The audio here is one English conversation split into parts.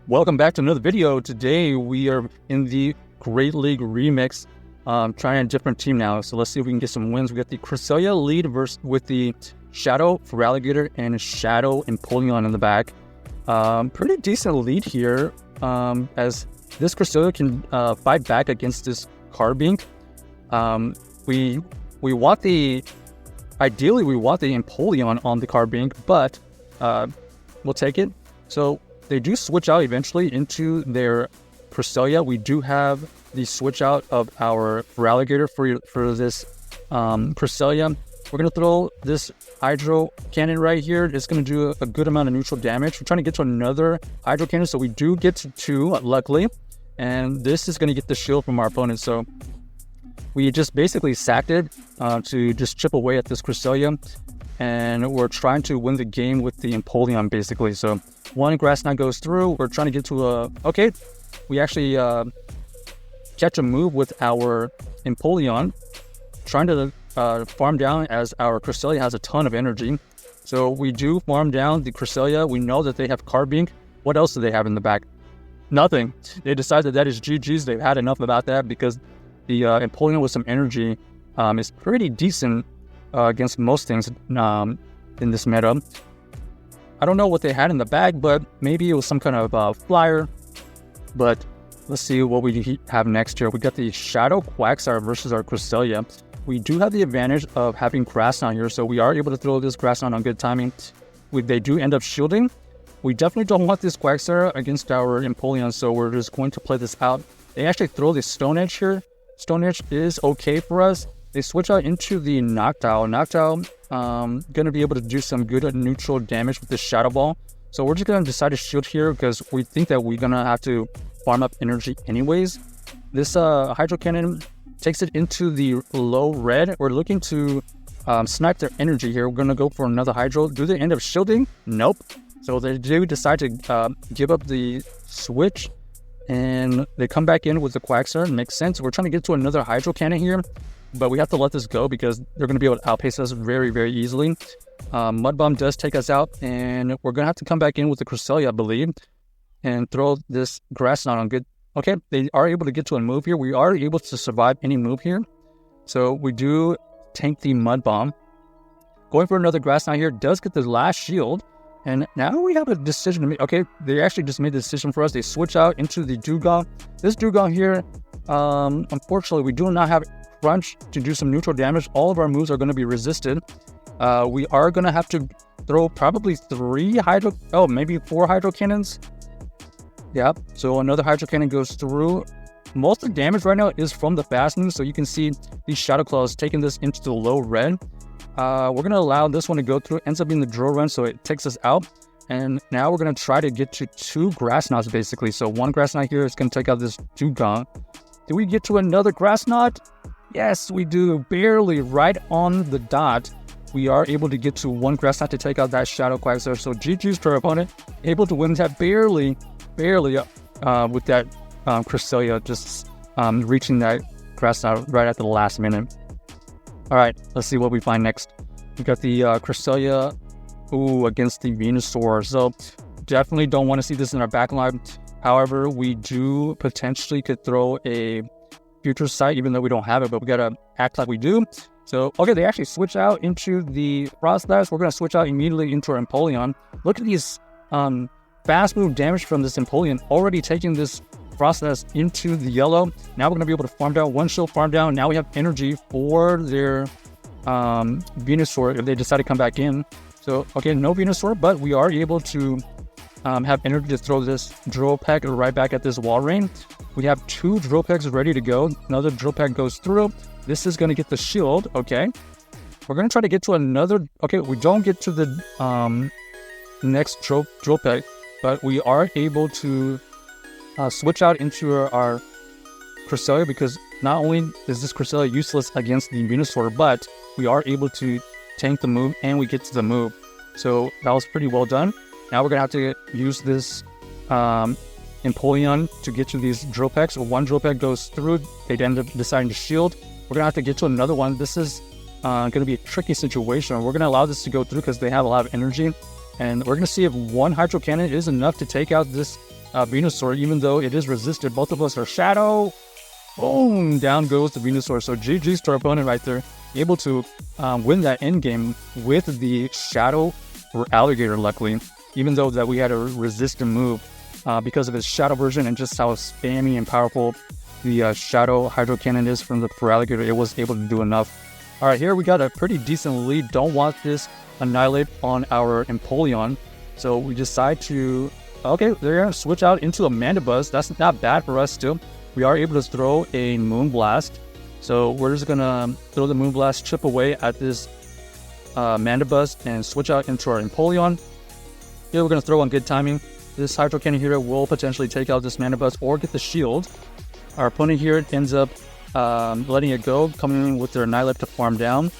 Welcome back to another video. Today we are in the Great League Remix, trying a different team now. So let's see if we can get some wins. We got the Cresselia lead with the Shadow Feraligatr and Shadow Empoleon in the back. Pretty decent lead here, as this Cresselia can fight back against this Carbink. Ideally we want the Empoleon on the Carbink, but we'll take it. So they do switch out eventually into their Cresselia. We do have the switch out of our Feraligatr for this Cresselia. We're going to throw this Hydro Cannon right here. It's going to do a good amount of neutral damage. We're trying to get to another Hydro Cannon, so we do get to 2, luckily. And this is going to get the shield from our opponent. So we just basically sacked it to just chip away at this Cresselia. And we're trying to win the game with the Empoleon, basically. So one Grass Knot goes through. We're trying to get to a... Okay, we actually catch a move with our Empoleon, trying to farm down as our Cresselia has a ton of energy. So we do farm down the Cresselia. We know that they have Carbink. What else do they have in the back? Nothing. They decided that is GG's. They've had enough about that because the Empoleon with some energy is pretty decent against most things in this meta. I don't know what they had in the bag, but maybe it was some kind of flyer. But let's see what we have next here. We got the Shadow Quagsire versus our Cresselia. We do have the advantage of having Grass Knot here, so we are able to throw this Grass Knot on good timing. They do end up shielding. We definitely don't want this Quagsire against our Empoleon, so we're just going to play this out. They actually throw the Stone Edge here. Stone Edge is okay for us. They switch out into the Noctowl. Noctowl going to be able to do some good neutral damage with the Shadow Ball. So we're just going to decide to shield here because we think that we're going to have to farm up energy anyways. This Hydro Cannon takes it into the low red. We're looking to snipe their energy here. We're going to go for another Hydro. Do they end up shielding? Nope. So they do decide to give up the switch. And they come back in with the Quagsire. Makes sense. We're trying to get to another Hydro Cannon here. But we have to let this go because they're going to be able to outpace us very, very easily. Mud Bomb does take us out. And we're going to have to come back in with the Cresselia, I believe. And throw this Grass Knot on good. Okay, they are able to get to a move here. We are able to survive any move here. So we do tank the Mud Bomb. Going for another Grass Knot here does get the last shield. And now we have a decision to make. Okay, they actually just made the decision for us. They switch out into the Dugong. This Dugong here, unfortunately, we do not have Crunch to do some neutral damage. All of our moves are going to be resisted. We are going to have to throw probably 3 Hydro... Oh, maybe 4 Hydro Cannons. Yeah, so another Hydro Cannon goes through. Most of the damage right now is from the fast move, so you can see these Shadow Claws taking this into the low red. We're going to allow this one to go through. It ends up being the drill run, so it takes us out. And now we're going to try to get to 2 Grass Knots, basically. So 1 Grass Knot here is going to take out this Dugong. Do we get to another Grass Knot? Yes, we do. Barely, right on the dot. We are able to get to 1 Grass Knot to take out that Shadow Quagsire. So GG's to our opponent. Able to win that barely with that Cresselia just reaching that Grass Knot right at the last minute. All right, let's see what we find next. We got the Cresselia against the Venusaur. So definitely don't want to see this in our backline. However, we do potentially could throw a Future Sight, even though we don't have it, but we gotta act like we do. So, okay, they actually switch out into the Frost Blast. We're gonna switch out immediately into our Empoleon. Look at these fast move damage from this Empoleon, already taking this Frost Blast into the yellow. Now we're gonna be able to farm down 1 shield, farm down. Now we have energy for their Venusaur if they decide to come back in. So, okay, no Venusaur, but we are able to have energy to throw this Drill Peck right back at this Walrein. We have 2 Drill Pecks ready to go. Another Drill Peck goes through. This is going to get the shield. Okay. We're going to try to get to another... Okay, we don't get to the next Drill Peck, but we are able to switch out into our Cresselia because not only is this Cresselia useless against the Venusaur, but we are able to tank the move and we get to the move. So that was pretty well done. Now we're going to have to use this Empoleon to get to these Drill Pecks. 1 Drill Peck goes through. They end up deciding to shield. We're going to have to get to another one. This is going to be a tricky situation. We're going to allow this to go through because they have a lot of energy. And we're going to see if 1 Hydro Cannon is enough to take out this Venusaur, even though it is resisted. Both of us are Shadow. Boom! Down goes the Venusaur. So GG's to our opponent right there. Able to win that end game with the Shadow Feraligatr, luckily. Even though that we had a resistant move because of his Shadow version and just how spammy and powerful the Shadow Hydro Cannon is from the Feraligatr, it was able to do enough. Alright, here we got a pretty decent lead. Don't want this Annihilate on our Empoleon. So we decide to... Okay, they're going to switch out into a Mandibuzz. That's not bad for us still. We are able to throw a Moonblast. So we're just going to throw the Moonblast, chip away at this Mandibuzz, and switch out into our Empoleon. Here we're going to throw on good timing. This Hydro Cannon here will potentially take out this Mandibuzz or get the shield. Our opponent here ends up letting it go, coming in with their Annihilate to farm down.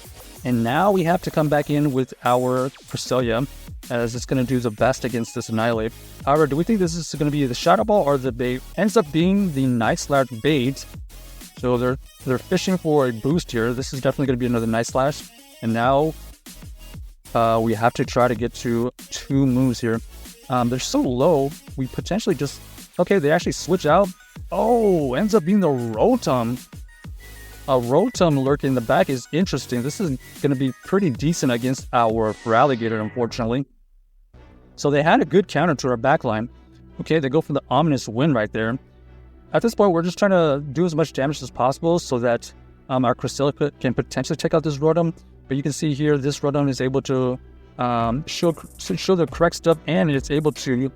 And now we have to come back in with our Cresselia, as it's going to do the best against this Annihilate. However, do we think this is going to be the Shadow Ball or the bait? Ends up being the Night Slash bait. So they're fishing for a boost here. This is definitely going to be another Night Slash. And now we have to try to get to 2 moves here. They're so low, we potentially just... Okay, they actually switch out. Oh, ends up being the Rotom. A Rotom lurking in the back is interesting. This is going to be pretty decent against our Feraligatr, unfortunately. So they had a good counter to our backline. Okay, they go for the ominous win right there. At this point, we're just trying to do as much damage as possible so that our Cresselia can potentially take out this Rotom. But you can see here, this Rotom is able to show the correct stuff, and it's able to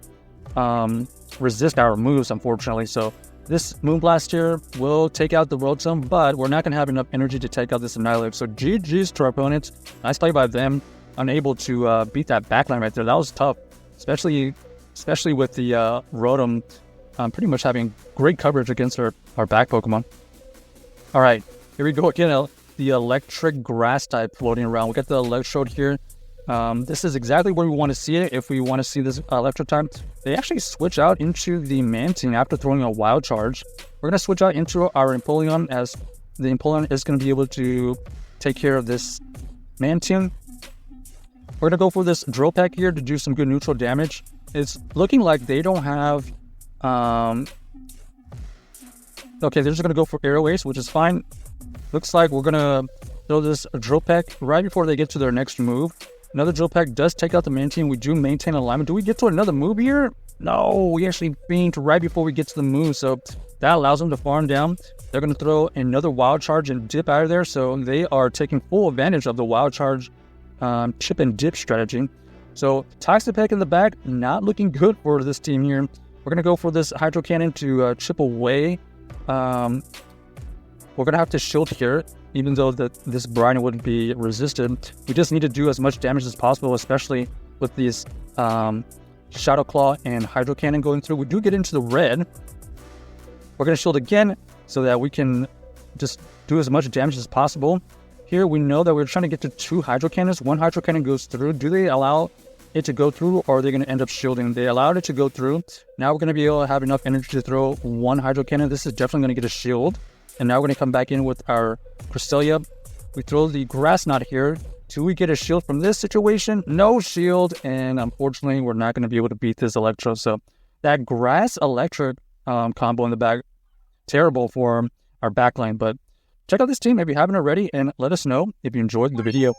resist our moves, unfortunately. So this Moonblast here will take out the Rotom, but we're not going to have enough energy to take out this Annihilate. So GG's to our opponents. Nice play by them. Unable to beat that backline right there. That was tough, especially with the Rotom pretty much having great coverage against our back Pokemon. All right, here we go again. The electric grass type floating around. We got the Electrode here. This is exactly where we want to see it if we want to see this Electric type. They actually switch out into the Mantine after throwing a Wild Charge. We're going to switch out into our Empoleon, as the Empoleon is going to be able to take care of this Mantine. We're going to go for this Drill Peck here to do some good neutral damage. It's looking like they don't have... Okay, they're just going to go for Aero Ace, which is fine. Looks like we're going to throw this Drill Peck right before they get to their next move. Another Drill Peck does take out the Mantine. We do maintain alignment. Do we get to another move here? No, we actually faint right before we get to the move. So that allows them to farm down. They're going to throw another Wild Charge and dip out of there. So they are taking full advantage of the Wild Charge chip and dip strategy. So Toxic Peck in the back, not looking good for this team here. We're going to go for this Hydro Cannon to chip away. We're going to have to shield here, even though this Brine wouldn't be resisted. We just need to do as much damage as possible, especially with these Shadow Claw and Hydro Cannon going through. We do get into the red. We're going to shield again so that we can just do as much damage as possible. Here we know that we're trying to get to 2 Hydro Cannons. 1 Hydro Cannon goes through. Do they allow it to go through, or are they going to end up shielding? They allowed it to go through. Now we're going to be able to have enough energy to throw 1 Hydro Cannon. This is definitely going to get a shield. And now we're going to come back in with our Cresselia. We throw the Grass Knot here. Do we get a shield from this situation? No shield. And unfortunately, we're not going to be able to beat this Electro. So that Grass Electric combo in the back, terrible for our backline. But check out this team if you haven't already, and let us know if you enjoyed the video.